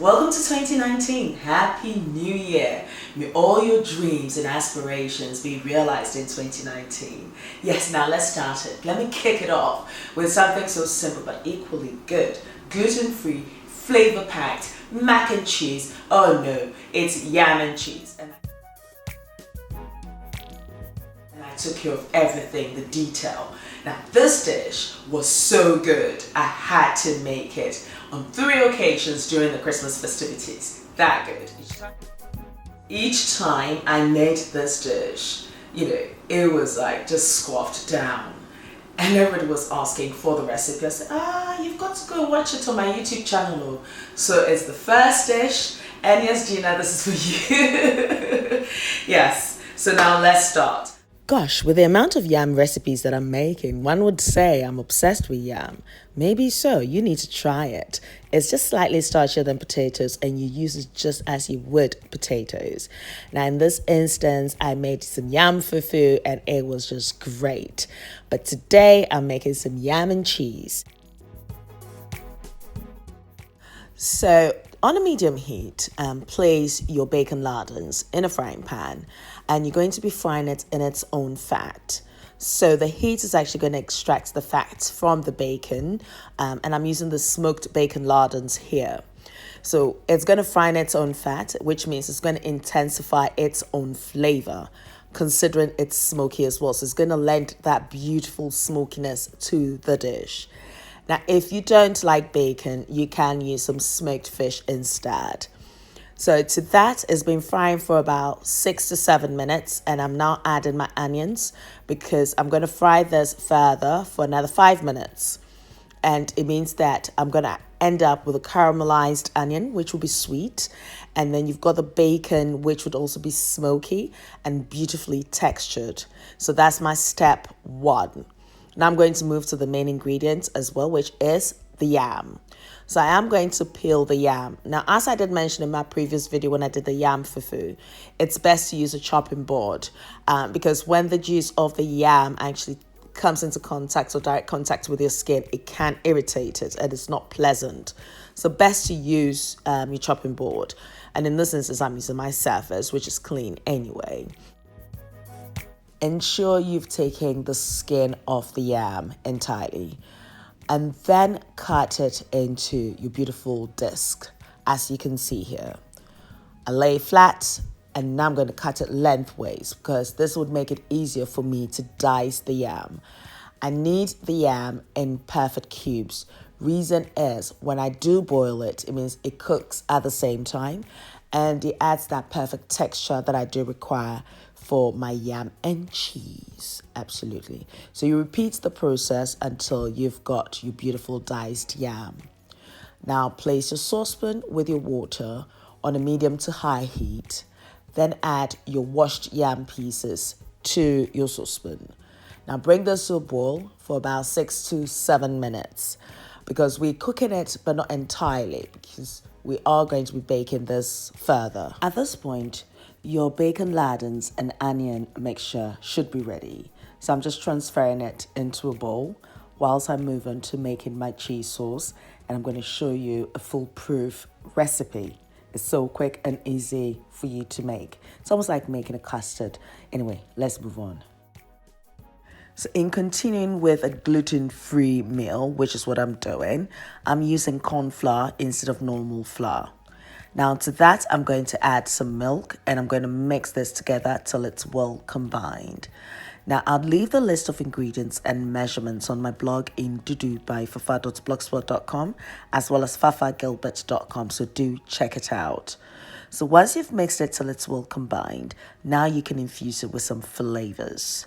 Welcome to 2019. Happy New Year. May all your dreams and aspirations be realized in 2019. Yes, now let's start it. Let me kick it off with something so simple but equally good. Gluten-free, flavor-packed, mac and cheese. Oh no, it's yam and cheese. And I took care of everything, the detail. Now this dish was so good, I had to make it on 3 occasions during the Christmas festivities. That good. Each time I made this dish, it was like just squashed down. And everybody was asking for the recipe. I said, you've got to go watch it on my YouTube channel. So it's the first dish. And yes, Gina, this is for you. Yes, so now let's start. Gosh, with the amount of yam recipes that I'm making, one would say I'm obsessed with yam. Maybe so, you need to try it. It's just slightly starchier than potatoes and you use it just as you would potatoes. Now in this instance, I made some yam fufu and it was just great. But today I'm making some yam and cheese. So on a medium heat, place your bacon lardons in a frying pan and you're going to be frying it in its own fat. So the heat is actually going to extract the fat from the bacon and I'm using the smoked bacon lardons here. So it's going to fry in its own fat, which means it's going to intensify its own flavor, considering it's smoky as well. So it's going to lend that beautiful smokiness to the dish. Now, if you don't like bacon, you can use some smoked fish instead. So to that, it's been frying for about 6 to 7 minutes, and I'm now adding my onions because I'm going to fry this further for another 5 minutes. And it means that I'm going to end up with a caramelized onion, which will be sweet. And then you've got the bacon, which would also be smoky and beautifully textured. So that's my step 1. Now I'm going to move to the main ingredient as well, which is the yam. So I am going to peel the yam. Now, as I did mention in my previous video when I did the yam fufu, it's best to use a chopping board because when the juice of the yam actually comes into contact or direct contact with your skin, it can irritate it and it's not pleasant. So best to use your chopping board. And in this instance, I'm using my Surface, which is clean anyway. Ensure you've taken the skin off the yam entirely and then cut it into your beautiful disc, as you can see here. I lay flat and now I'm going to cut it lengthways because this would make it easier for me to dice the yam. I need the yam in perfect cubes. Reason is when I do boil it, it means it cooks at the same time and it adds that perfect texture that I do require for my yam and cheese. Absolutely. So you repeat the process until you've got your beautiful diced yam. Now place your saucepan with your water on a medium to high heat. Then add your washed yam pieces to your saucepan. Now bring this to a boil for about 6 to 7 minutes because we're cooking it but not entirely because we are going to be baking this further. At this point, your bacon lardons and onion mixture should be ready. So I'm just transferring it into a bowl whilst I move on to making my cheese sauce. And I'm going to show you a foolproof recipe. It's so quick and easy for you to make. It's almost like making a custard. Anyway, let's move on. So in continuing with a gluten-free meal, which is what I'm doing, I'm using corn flour instead of normal flour. Now to that, I'm going to add some milk and I'm going to mix this together till it's well combined. Now I'll leave the list of ingredients and measurements on my blog in Ndudu by fafa.blogspot.com as well as fafagilbert.com, so do check it out. So once you've mixed it till it's well combined, now you can infuse it with some flavors.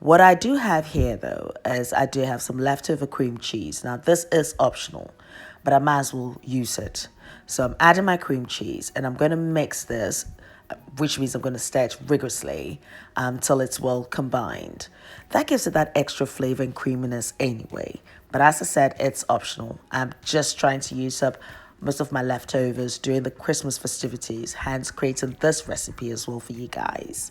What I do have here though is I do have some leftover cream cheese. Now this is optional, but I might as well use it. So I'm adding my cream cheese and I'm going to mix this, which means I'm going to stir it rigorously until it's well combined. That gives it that extra flavor and creaminess anyway. But as I said, it's optional. I'm just trying to use up most of my leftovers during the Christmas festivities, hence creating this recipe as well for you guys.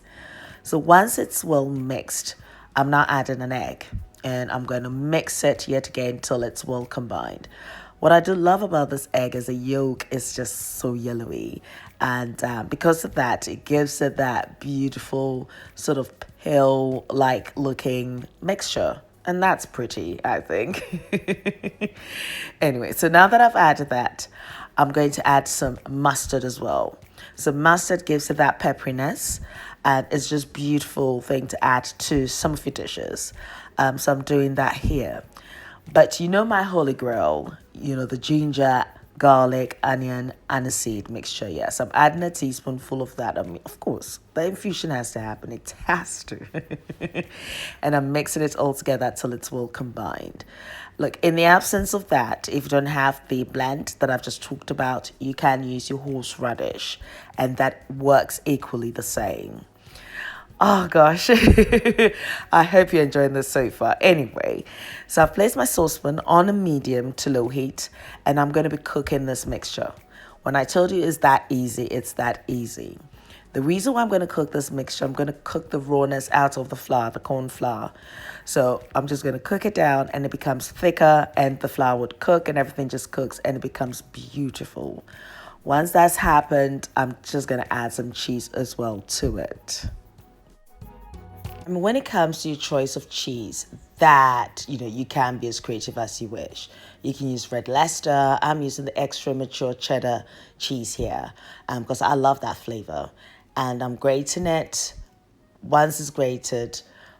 So once it's well mixed, I'm now adding an egg and I'm going to mix it yet again till it's well combined. What I do love about this egg is the yolk is just so yellowy. And because of that, it gives it that beautiful sort of pale-like looking mixture. And that's pretty, I think. Anyway, so now that I've added that, I'm going to add some mustard as well. So mustard gives it that pepperiness, and it's just beautiful thing to add to some of your dishes. So I'm doing that here. But you know my holy grail, the ginger, garlic, onion, aniseed mixture. Yes, I'm adding a teaspoonful of that. I mean, of course, the infusion has to happen. It has to. And I'm mixing it all together till it's well combined. Look, in the absence of that, if you don't have the blend that I've just talked about, you can use your horseradish, and that works equally the same. Oh gosh, I hope you're enjoying this so far. Anyway, so I've placed my saucepan on a medium to low heat, and I'm going to be cooking this mixture. When I told you it's that easy, it's that easy. The reason why I'm going to cook this mixture, I'm going to cook the rawness out of the flour, the corn flour. So I'm just going to cook it down, and it becomes thicker, and the flour would cook, and everything just cooks, and it becomes beautiful. Once that's happened, I'm just going to add some cheese as well to it. I mean, when it comes to your choice of cheese, you can be as creative as you wish. You can use red Leicester. I'm using the extra mature cheddar cheese here because I love that flavor. And I'm grating it. Once it's grated,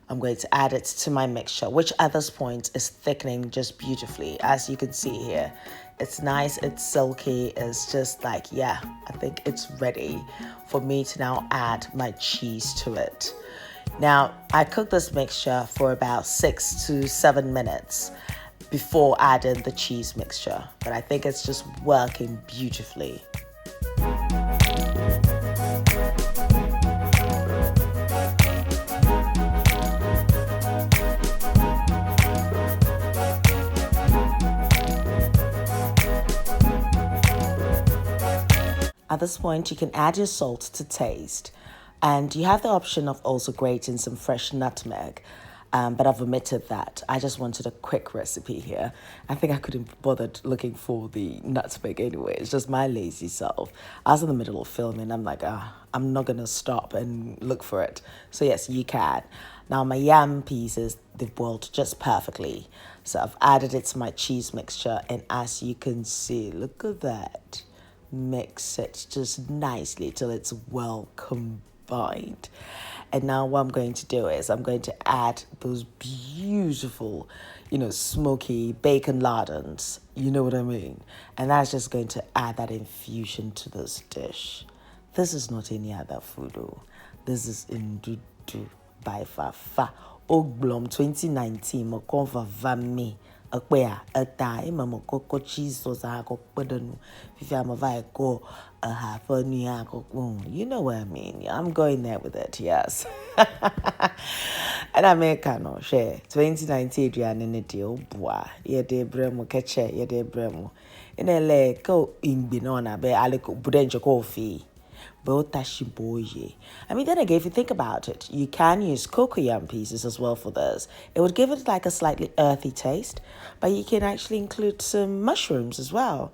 I'm going to add it to my mixture, which at this point is thickening just beautifully. As you can see here, it's nice, it's silky, it's just like, yeah, I think it's ready for me to now add my cheese to it. Now, I cooked this mixture for about 6 to 7 minutes before adding the cheese mixture, but I think it's just working beautifully. At this point, you can add your salt to taste. And you have the option of also grating some fresh nutmeg, but I've omitted that. I just wanted a quick recipe here. I think I couldn't be bothered looking for the nutmeg anyway. It's just my lazy self. I was in the middle of filming. I'm like, I'm not going to stop and look for it. So yes, you can. Now my yam pieces, they've boiled just perfectly. So I've added it to my cheese mixture. And as you can see, look at that. Mix it just nicely till it's well combined. And now what I'm going to do is I'm going to add those beautiful, smoky bacon lardons. You know what I mean? And that's just going to add that infusion to this dish. This is not any other food, though. This is Ndudu by Fafa. Oglom 2019, Mokonva Vami. Akpea ata imamo koko cheese sauce ako pedanu fifi amavai ko half a you know what I mean. I'm going there with it, yes. And Americano share 2019 Adrian in the deal bois ye de bremo catch ye de bremo in LA go in binona be aliko budenjo coffee. I mean, then again, if you think about it, you can use cocoyam pieces as well for this. It would give it like a slightly earthy taste, but you can actually include some mushrooms as well.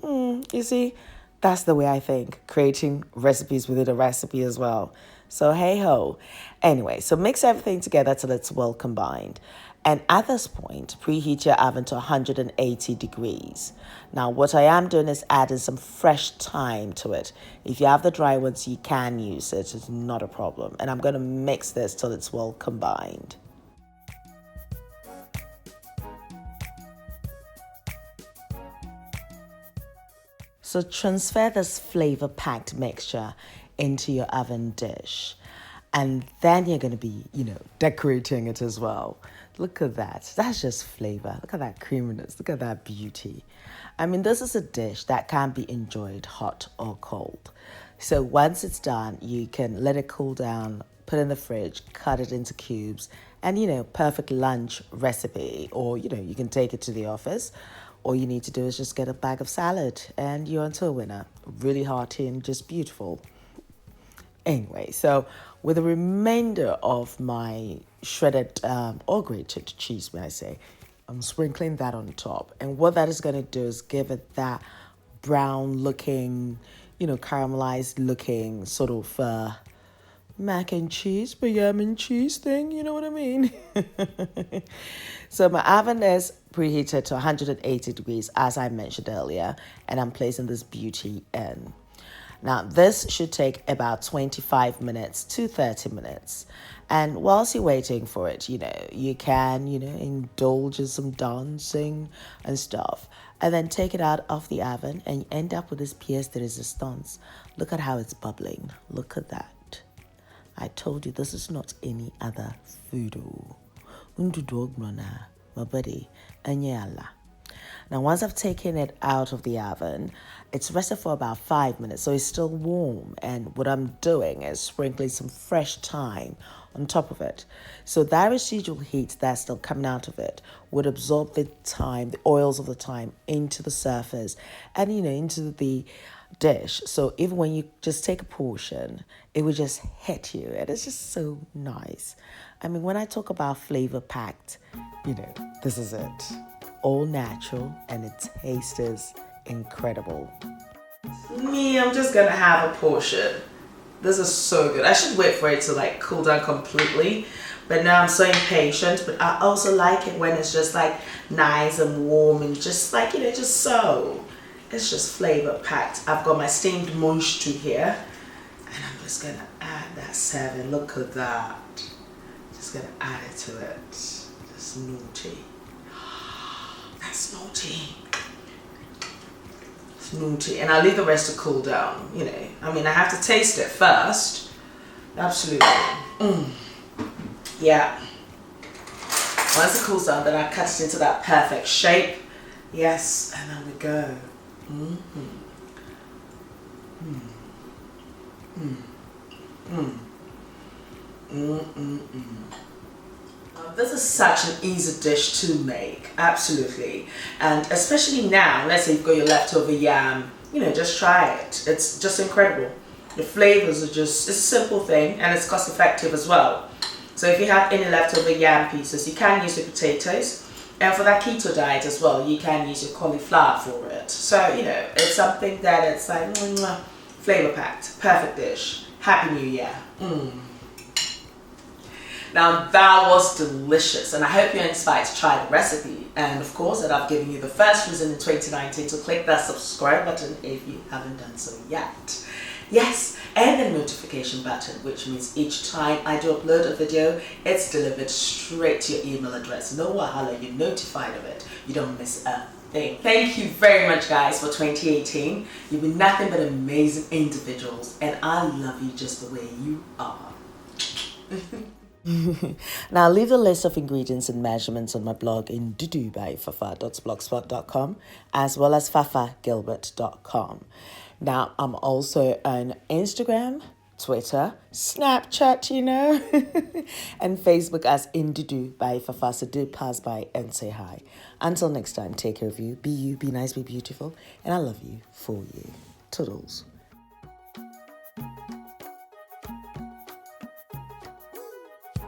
You see, that's the way I think, creating recipes within a recipe as well. So hey ho. Anyway, so mix everything together till it's well combined. And at this point, preheat your oven to 180 degrees. Now, what I am doing is adding some fresh thyme to it. If you have the dry ones, you can use it. It's not a problem. And I'm going to mix this till it's well combined. So transfer this flavor-packed mixture into your oven dish. And then you're going to be, decorating it as well. Look at that. That's just flavor. Look at that creaminess. Look at that beauty. I mean, this is a dish that can be enjoyed hot or cold. So once it's done, you can let it cool down, put it in the fridge, cut it into cubes, and, perfect lunch recipe. Or, you can take it to the office. All you need to do is just get a bag of salad and you're onto a winner. Really hearty and just beautiful. Anyway, so with the remainder of my shredded or grated cheese, may I say, I'm sprinkling that on top. And what that is going to do is give it that brown looking, caramelized looking sort of mac and cheese, but yam and cheese thing, you know what I mean? So my oven is preheated to 180 degrees, as I mentioned earlier, and I'm placing this beauty in. Now, this should take about 25 minutes to 30 minutes. And whilst you're waiting for it, you can, indulge in some dancing and stuff. And then take it out of the oven and you end up with this pièce de résistance. Look at how it's bubbling. Look at that. I told you this is not any other food. Ndudu, my buddy, anyala. Now, once I've taken it out of the oven, it's rested for about 5 minutes, so it's still warm. And what I'm doing is sprinkling some fresh thyme on top of it. So that residual heat that's still coming out of it would absorb the thyme, the oils of the thyme, into the surface and, into the dish. So even when you just take a portion, it would just hit you. And it's just so nice. I mean, when I talk about flavor packed, this is it. All natural, and it tastes incredible. I'm just gonna have a portion. This is so good. I should wait for it to cool down completely, but now I'm so impatient. But I also like it when it's just nice and warm and just just so. It's just flavor packed. I've got my steamed munch here, and I'm just gonna add that serving. Look at that. Just gonna add it to it. Just naughty. That's naughty. It's naughty. And I'll leave the rest to cool down, I mean, I have to taste it first. Absolutely. Yeah. Once it cools down, then I cut it into that perfect shape. Yes, and then we go. This is such an easy dish to make, absolutely. And especially now, let's say you've got your leftover yam, just try it. It's just incredible. The flavors are it's a simple thing and it's cost effective as well. So if you have any leftover yam pieces, you can use the potatoes. And for that keto diet as well, you can use your cauliflower for it. So, it's something that it's flavor packed, perfect dish. Happy New Year. Now that was delicious, and I hope you're inspired to try the recipe. And of course, that I've given you the first reason in 2019 to click that subscribe button if you haven't done so yet. Yes, and the notification button, which means each time I do upload a video, it's delivered straight to your email address. No wahala, you're notified of it. You don't miss a thing. Thank you very much, guys, for 2018. You've been nothing but amazing individuals, and I love you just the way you are. Now, I'll leave the list of ingredients and measurements on my blog in Ndudu by fafa.blogspot.com, as well as fafagilbert.com. Now, I'm also on Instagram, Twitter, Snapchat, and Facebook as Ndudu by Fafa. So do pass by and say hi. Until next time, take care of you. Be nice, be beautiful, and I love you for you. Toodles.